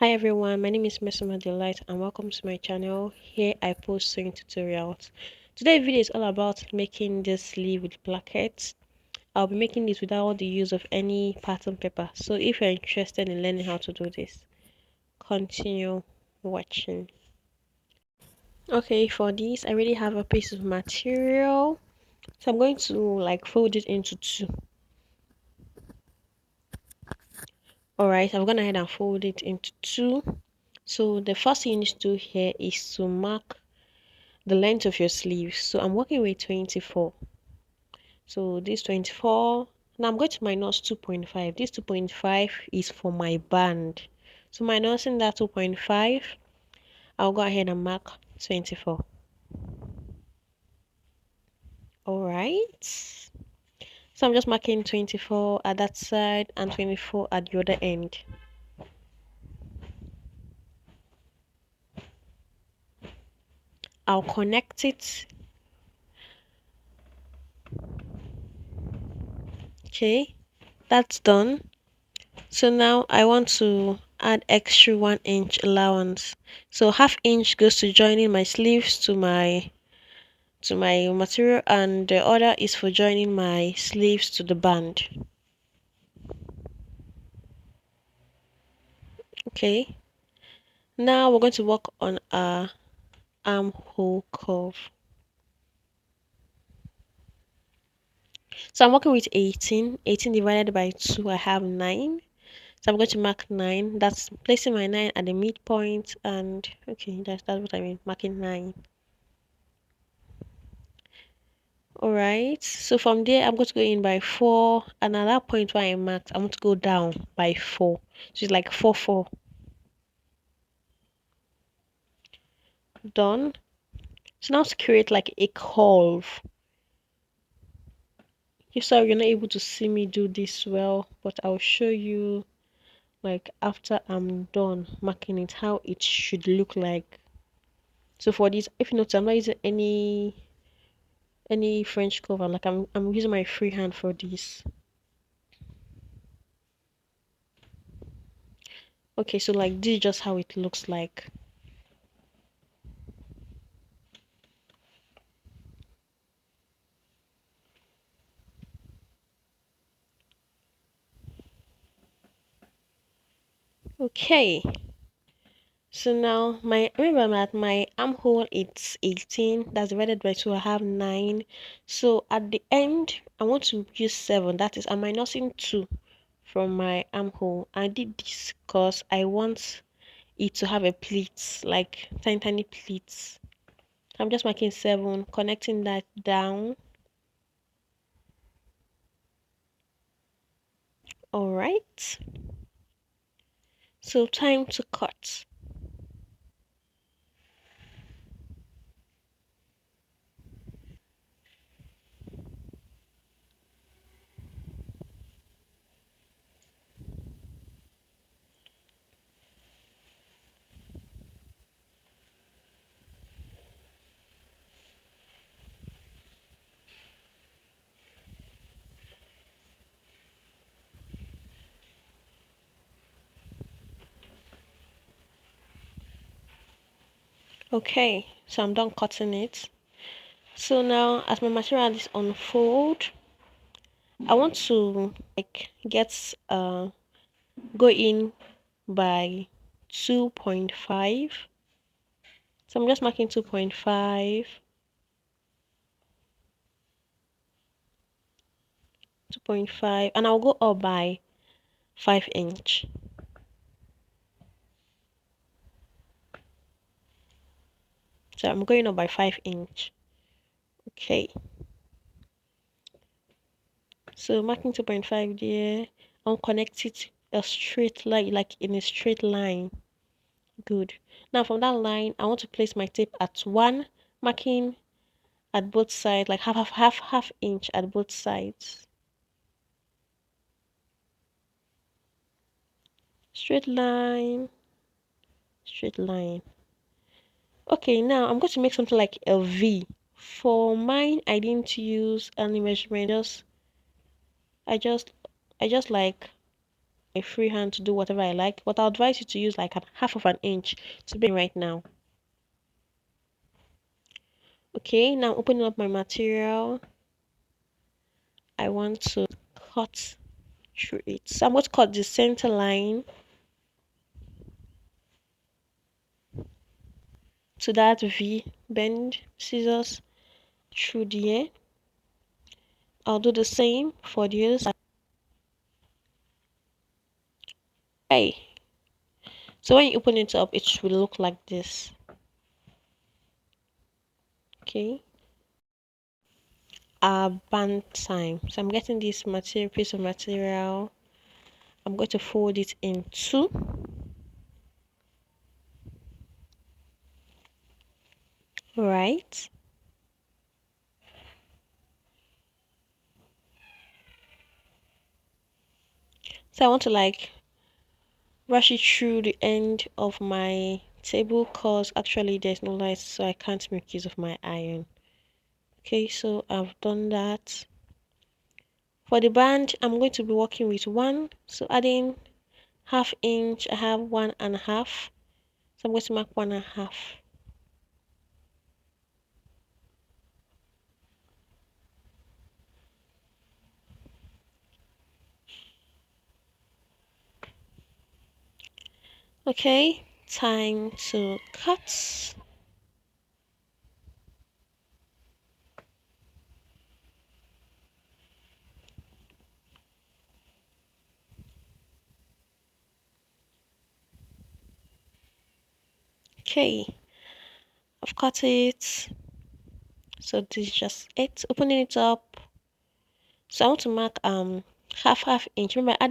Hi everyone, my name is Mesoma Delight and welcome to my channel. Here I post sewing tutorials. Today's video is all about making this sleeve with plackets. I'll be making this without the use of any pattern paper. So if you're interested in learning how to do this, continue watching. Okay, for this I already have a piece of material. So I'm going to fold it into two. Alright, I've gone ahead and fold it into two. So the first thing you need to do here is to mark the length of your sleeves. So I'm working with 24. So this 24. Now I'm going to minus 2.5. This 2.5 is for my band. So minusing that 2.5, I'll go ahead and mark 24. Alright. So I'm just marking 24 at that side and 24 at the other end. I'll connect it. Okay, that's done. So now I want to add extra 1 inch allowance. So half inch goes to joining my sleeves to my material and the other is for joining my sleeves to the band. Okay. Now we're going to work on our armhole curve. So I'm working with 18. 18 divided by 2, I have 9. So I'm going to mark 9. That's placing my 9 at the midpoint and okay, that's what I mean, marking 9. Alright, so from there I'm going to go in by 4 and at that point where I marked, I'm going to go down by 4. So it's like 4 4. Done. So now to create like a curve. You sorry you're not able to see me do this well, but I'll show you like after I'm done marking it how it should look like. So for this, if you notice, I'm not using any French cover, like I'm using my free hand for this. Okay, so like this is just how it looks like. Okay, so now my remember that my armhole it's 18. That's divided by 2. I have 9. So at the end, I want to use 7. That is, I'm minusing 2 from my armhole. I did this because I want it to have a pleat, like tiny tiny pleats. I'm just marking 7, connecting that down. All right. So time to cut. Okay, so I'm done cutting it. So now as my material is unfold, I want to like get go in by 2.5. So I'm just marking 2.5, 2.5, and I'll go up by 5 inch. So I'm going up by 5 inch. Okay. So marking 2.5 there. I'll connect it a straight line, like in a straight line. Good. Now from that line, I want to place my tape at 1, marking at both sides, like half inch at both sides. Straight line, straight line. Okay, now I'm going to make something like a V. For mine, I didn't use any measurement. I just like a free hand to do whatever I like, but I'll advise you to use like a half of an inch to be right now. Okay, now opening up my material. I want to cut through it. So I'm going to cut the center line to that V, bend scissors through there. I'll do the same for the other side. Okay. So when you open it up, it will look like this. Okay. Band time. So I'm getting this material piece of material. I'm going to fold it in two. Right. So I want to like rush it through the end of my table because actually there's no light, so I can't make use of my iron. Okay, so I've done that. For the band, I'm going to be working with one. So adding half inch, I have 1.5. So I'm going to mark 1.5. Okay, time to cut. Okay, I've cut it. So this is just it. Opening it up. So I want to mark half inch. Remember I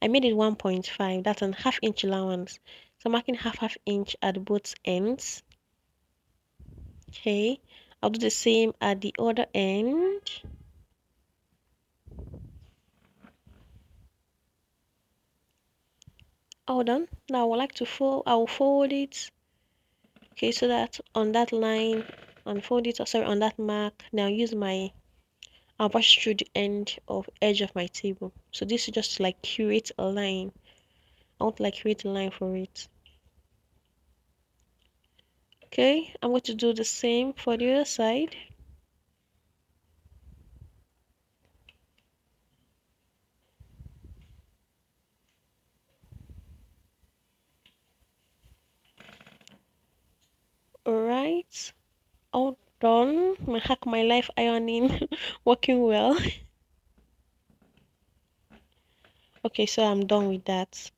made it 1.5. That's an half inch allowance. So marking half inch at both ends. Okay. I'll do the same at the other end. All done. Now I would like to fold I will fold it. Okay, so that on that line, unfold it, sorry, on that mark. Now use my I'll brush through the end of edge of my table. So this is just to like create a line. I want to like create a line for it. Okay, I'm going to do the same for the other side. Alright, all done. My hack my life ironing working well. Okay, so I'm done with that.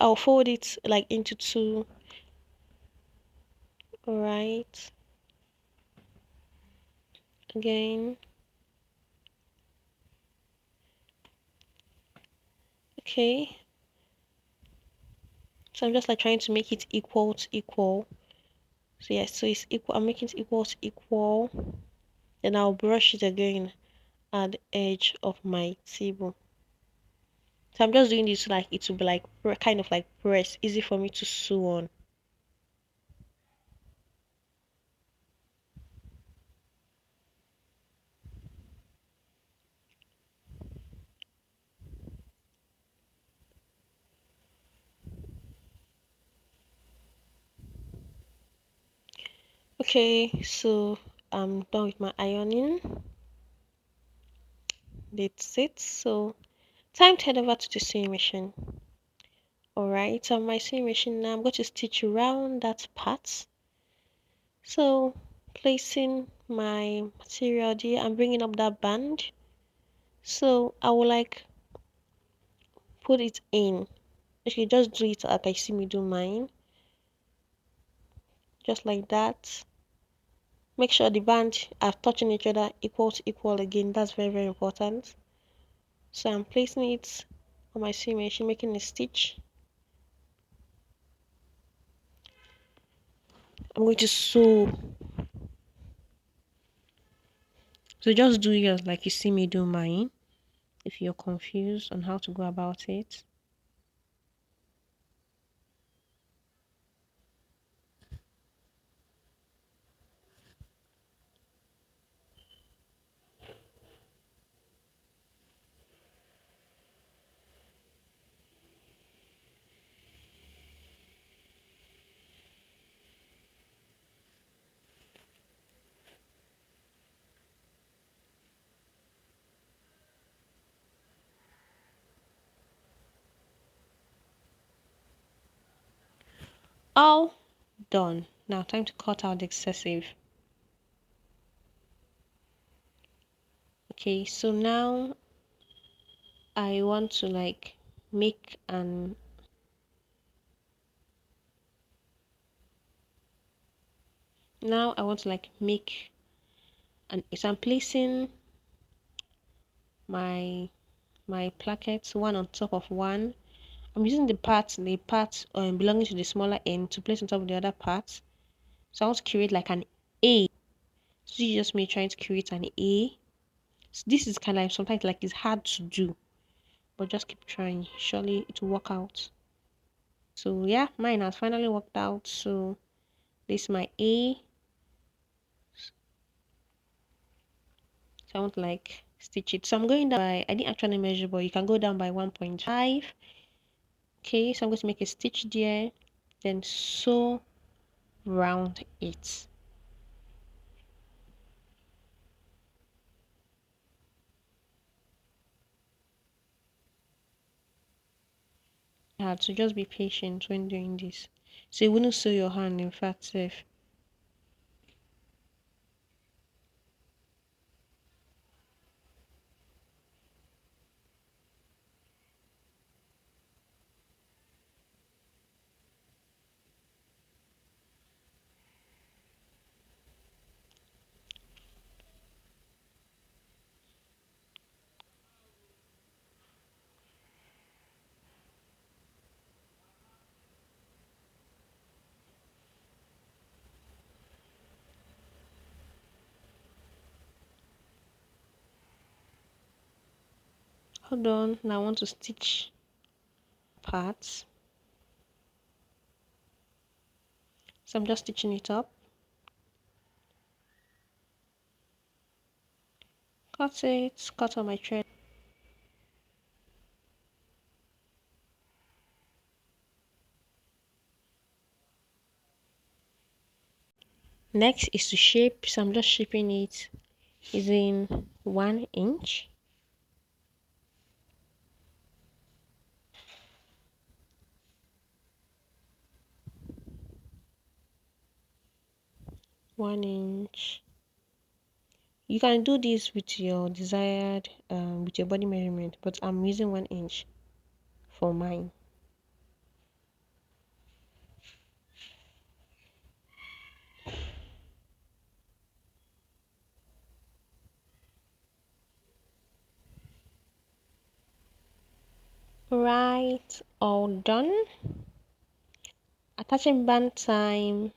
I'll fold it like into two. Alright, again. Okay, so I'm just like trying to make it equal to equal. So yes, so it's equal. I'm making it equal to equal. Then I'll brush it again at the edge of my table. So I'm just doing this like it will be like kind of like press, easy for me to sew on. Okay, so I'm done with my ironing. That's it. So time to head over to the sewing machine. Alright, so on my sewing machine now I'm going to stitch around that part. So placing my material there, I'm bringing up that band. So I will like put it in. Okay, just do it like I see me do mine. Just like that. Make sure the band are touching each other equal to equal again. That's very, very important. So I'm placing it on my sewing machine, making a stitch. I'm going to sew. So just do yours like you see me do mine. If you're confused on how to go about it. All done. Now time to cut out the excessive. Okay, so now I want to like make an now I want to like make an so I'm placing my plackets one on top of one. I'm using the part belonging to the smaller end to place on top of the other part. So I want to create like an A. So you just me trying to create an A. So this is kind of like sometimes like it's hard to do, but just keep trying. Surely it will work out. So yeah, mine has finally worked out. So this is my A. So I want to like stitch it. So I'm going down by I didn't actually measure, but you can go down by 1.5. Okay, so I'm going to make a stitch there, then sew round it. So just be patient when doing this. So you wouldn't sew your hand, in fact, safe. Hold on, now I want to stitch parts. So I'm just stitching it up. Cut on my thread. Next is to shape, so I'm just shaping it using 1 inch. 1 inch. You can do this with your desired, with your body measurement, but I'm using 1 inch for mine. Right, all done. Attaching band time.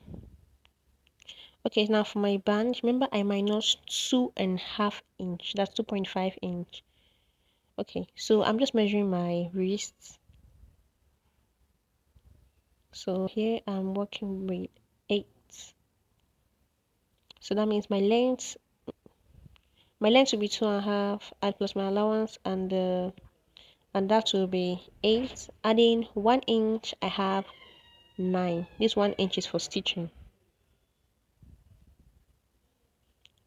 Okay, now for my band, remember I minus 2.5 inch. That's 2.5 inch. Okay, so I'm just measuring my wrists. So here I'm working with 8. So that means my length will be 2.5, add plus my allowance, and that will be 8. Adding 1 inch, I have 9. This 1 inch is for stitching.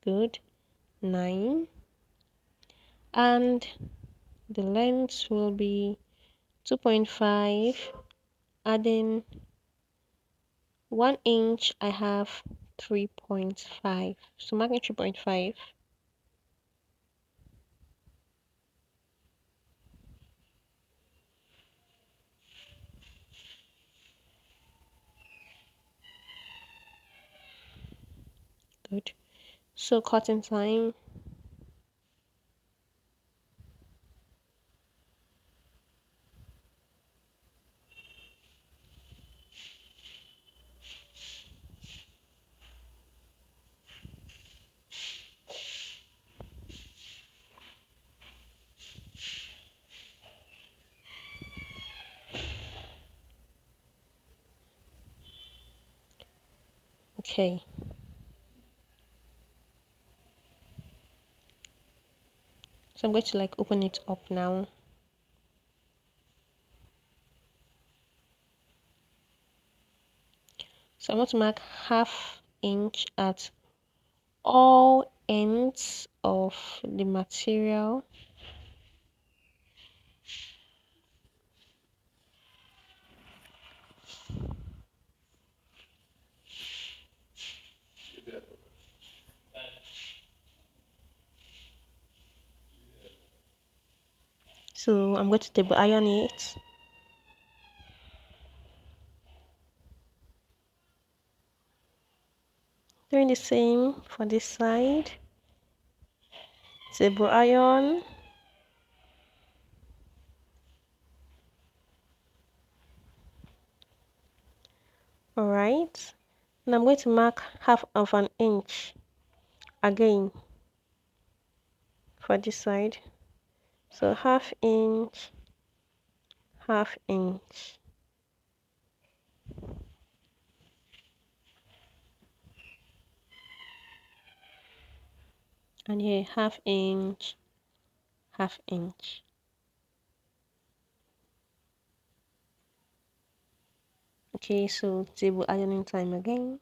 Good. 9. And the length will be 2.5. Adding 1 inch, I have 3.5. So marking 3.5. Good. So cutting time. Okay. So I'm going to like open it up now. So I want to mark 1/2 inch at all ends of the material. So I'm going to table iron it. Doing the same for this side. Table iron. Alright. And I'm going to mark half of an inch again for this side. So half inch. And here half inch, half inch. Okay, so table ironing time again.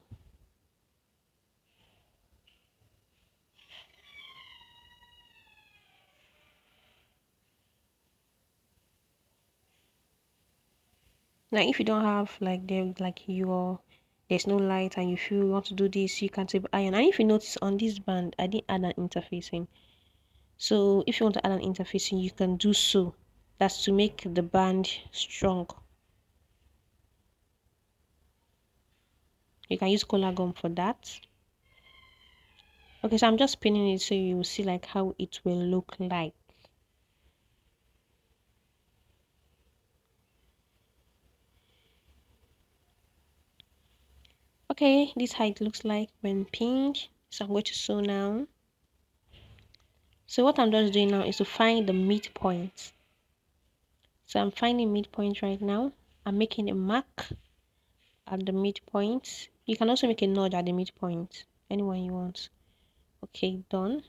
Now if you don't have like there's no light and you feel you want to do this, you can table iron. And if you notice on this band, I didn't add an interfacing. So if you want to add an interfacing, you can do so. That's to make the band strong. You can use color gum for that. Okay, so I'm just pinning it so you will see like how it will look like. Okay, this is how it looks like when pinned. So I'm going to sew now. So what I'm just doing now is to find the midpoint. So I'm finding midpoint right now. I'm making a mark at the midpoint. You can also make a notch at the midpoint, anyone you want. Okay, done.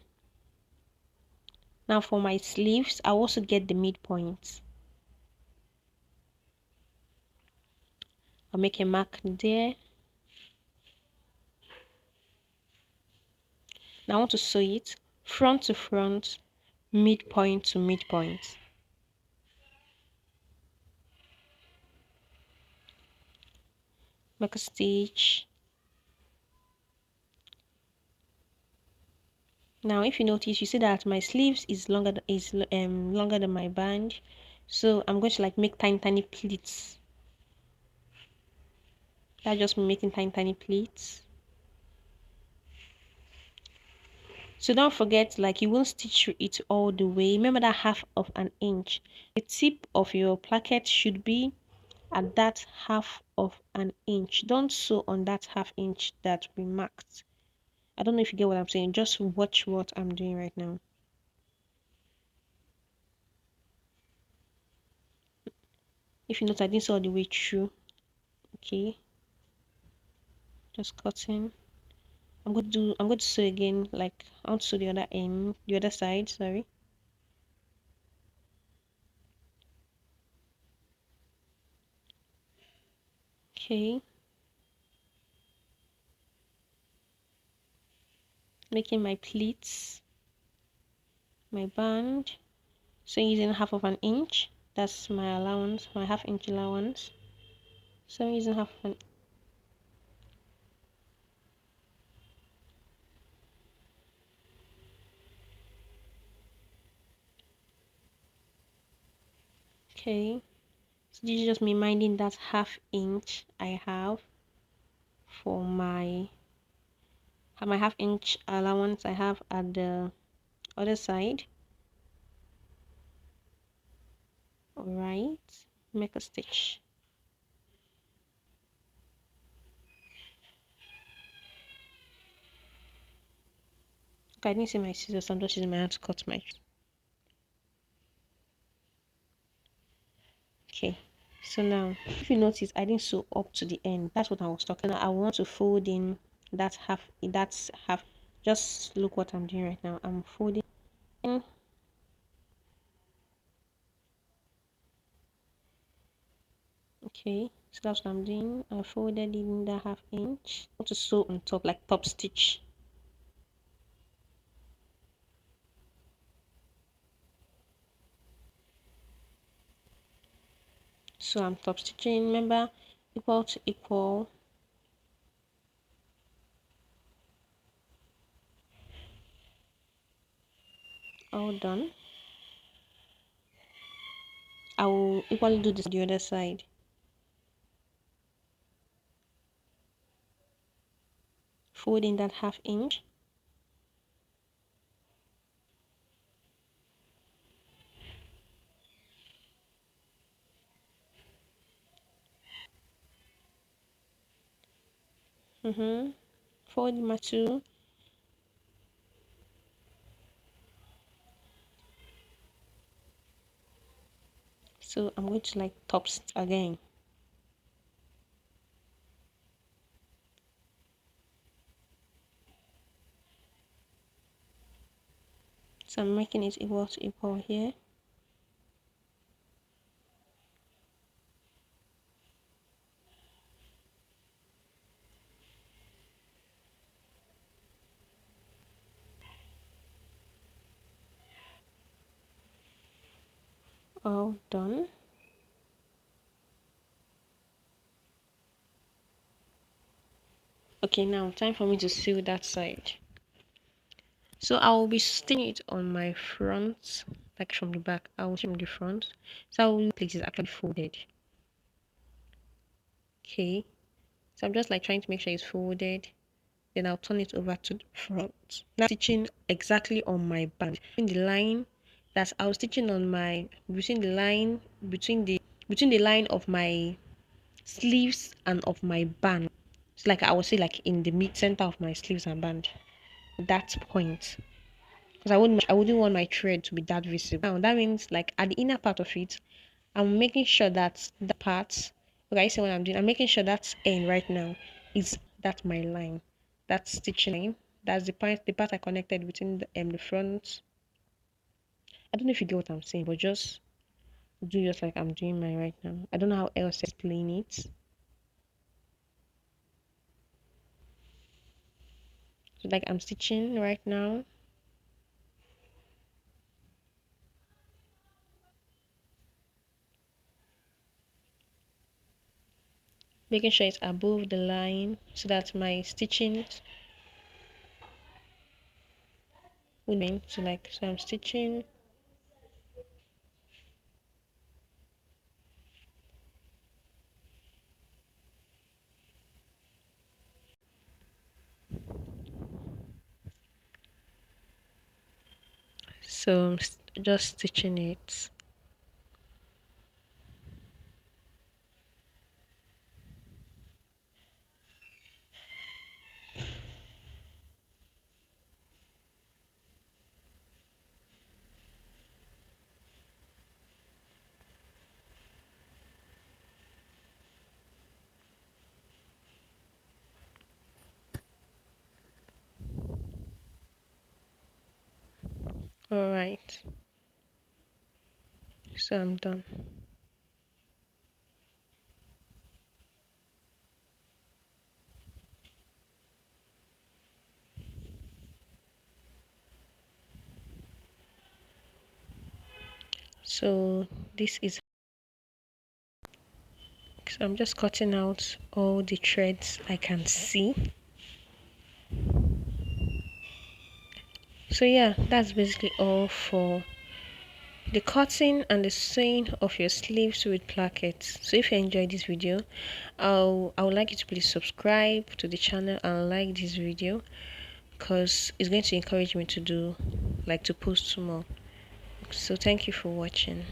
Now for my sleeves, I'll also get the midpoint. I'll make a mark there. Now I want to sew it front to front, midpoint to midpoint. Make a stitch. Now if you notice, you see that my sleeves is longer than my band, so I'm going to like make tiny pleats. That's just me making tiny pleats. So don't forget, like you won't stitch it all the way. Remember that half of an inch. The tip of your placket should be at that half of an inch. Don't sew on that half inch that we marked. I don't know if you get what I'm saying. Just watch what I'm doing right now. If you notice, I didn't sew all the way through. Okay, just cutting. I'm going to sew again, like I want to sew the other end, the other side, sorry. Okay, making my pleats, my band. So using half of an inch, that's my allowance, my half inch allowance. So I'm using half an okay. So this is just me minding that half inch I have for my half inch allowance I have at the other side. Alright, make a stitch. Okay, I didn't see my scissors, I'm just using my hand to cut my. Okay, so now if you notice, I didn't sew up to the end. That's what I was talking about. I want to fold in that's half. Just look what I'm doing right now. I'm folding in. Okay, so that's what I'm doing. I folded in the half inch. I want to sew on top like top stitch. So I'm top stitching. Remember, equal to equal. All done. I will equally do this on the other side. Fold in that half inch. Fold my two. So I'm going to like top stitch again. So I'm making it equal to equal here. All done. Okay, now time for me to sew that side. So I will be stitching it on my front, like from the back. I will stitch from the front. So I will place is actually folded. Okay. So I'm just like trying to make sure it's folded. Then I'll turn it over to the front. Now stitching exactly on my band. In the line that I was stitching on my between the line of my sleeves and of my band. It's like I would say like in the mid center of my sleeves and band. That point. Because I wouldn't want my thread to be that visible. Now that means like at the inner part of it, I'm making sure that the part, okay, I see what I'm doing. I'm making sure that end right now is that my line, that stitching line. That's the part I connected between the front. I don't know if you get what I'm saying, but just do just like I'm doing mine right now. I don't know how else to explain it. So like I'm stitching right now, making sure it's above the line so that my stitching will so like so I'm stitching. So I'm just stitching it. All right. So I'm done. So this is so I'm just cutting out all the threads I can see. So yeah, that's basically all for the cutting and the sewing of your sleeves with plackets. So if you enjoyed this video, I would like you to please subscribe to the channel and like this video because it's going to encourage me to do like to post more. So thank you for watching.